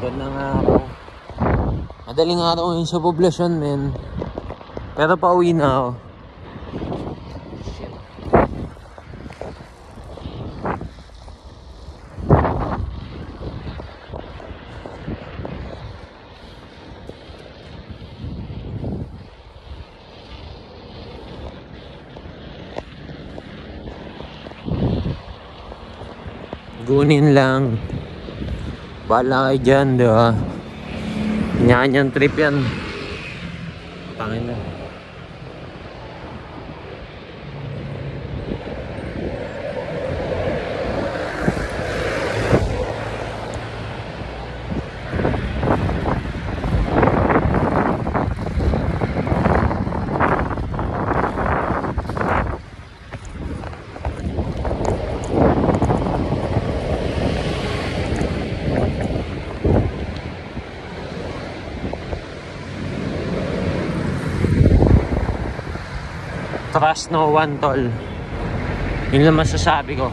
Gandang araw. Madaling araw ngayon sa poblasyon, men. Pero pauwi na ako. Shit. Gunin lang. Bahala kayo dyan, di ba? Kanya-kanyang trip yan. Tangin na. Trust no one, tol. Yun lang masasabi ko.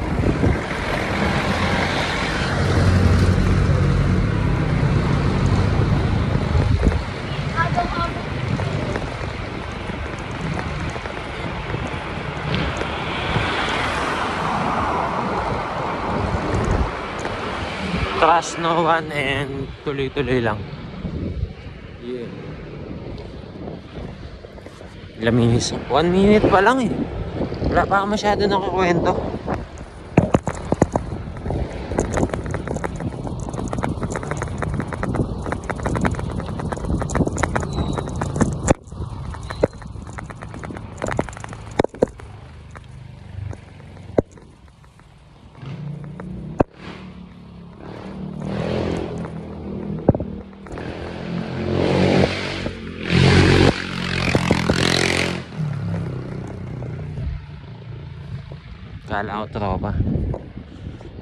Trust no one and tuloy-tuloy lang. Yeah. Laminis. 1 minute pa lang eh. Wala pa masyado nakikwento. Kala ko tropa.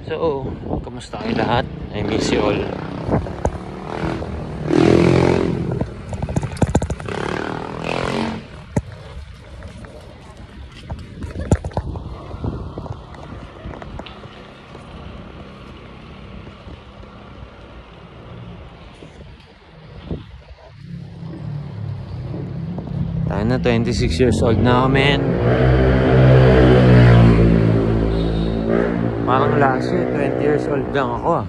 So, kamusta kayo lahat? I miss you all. Tayo na, 26 years old na ako, man. Parang last year, 20 years old lang ako ah.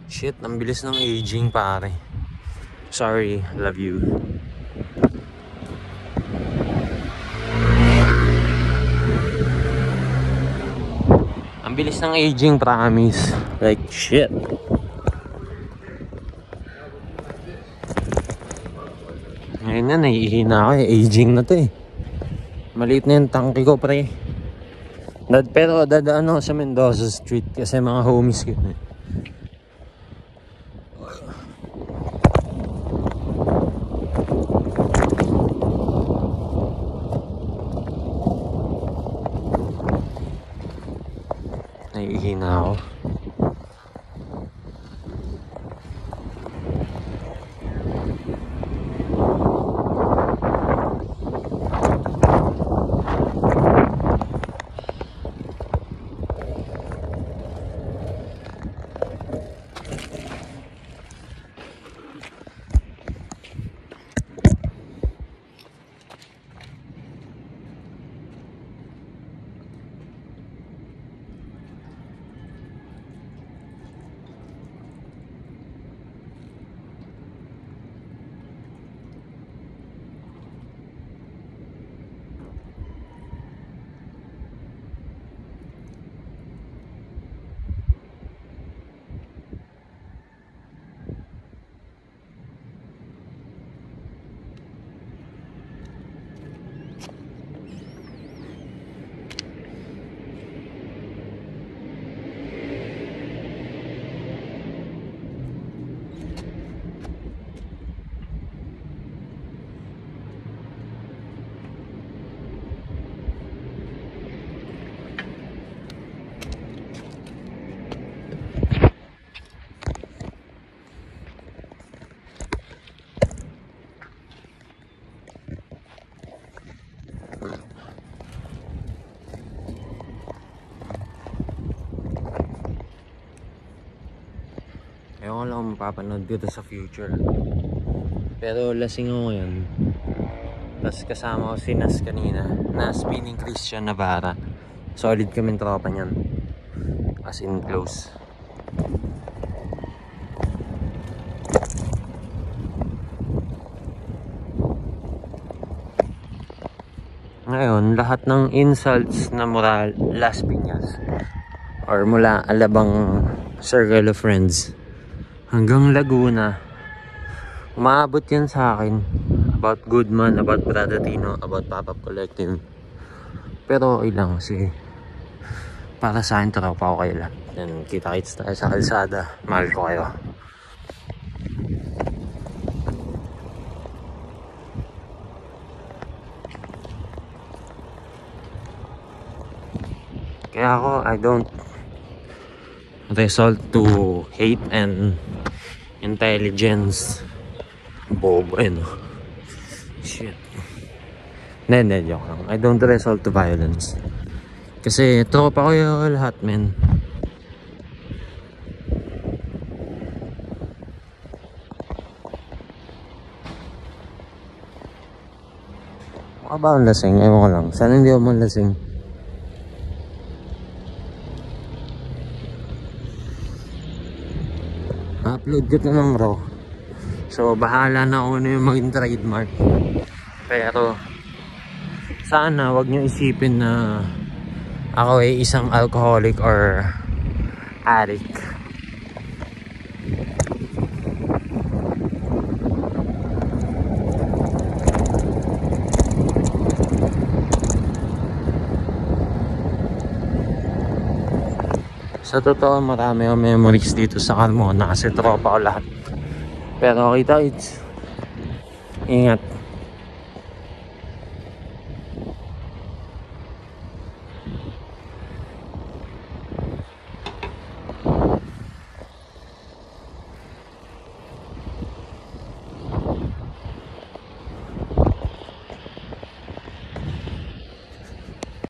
Shit, ang bilis ng aging, pare. Sorry, love you. Ang bilis ng aging, promise. Like, shit. Ngayon na, naiihina ako eh. Aging na to eh. Maliit na yung tangke ko, pre. Pero dadaan ako sa Mendoza Street kasi mga homies ko eh. Naiihina ako. mapapanood ko to sa future. Pero lasing ako ngayon. Tapos kasama ko si Nas kanina na spinning Christian Navarra. Solid kaming tropa niyan. As in close. Ngayon, lahat ng insults na mula Las Piñas or mula Alabang circle of friends hanggang Laguna, umaabot yan sa akin about Goodman, about Brother Tino, about Pop-Up Collective. Pero okay lang kasi para sa akin tropa ko kayo lahat. Then kita-kits tayo sa kalsada. Mahal ko kayo. Kaya ako, I don't resort to hate and intelligence. Bobo eh, no? Shit. Hindi, joke lang. I don't resort to violence. Kasi tropa ko yung lahat, men. Mukha ba ang lasing? Ewan ko lang. Sana hindi ako man lasing. Upload ko na ng raw. So bahala na ako na yung maging trademark. Pero sana wag nyo isipin na ako ay isang alcoholic or addict. Sa totoo, marami ang memories dito sa Carmona kasi tropa ko lahat. Pero kita-kits. Ingat.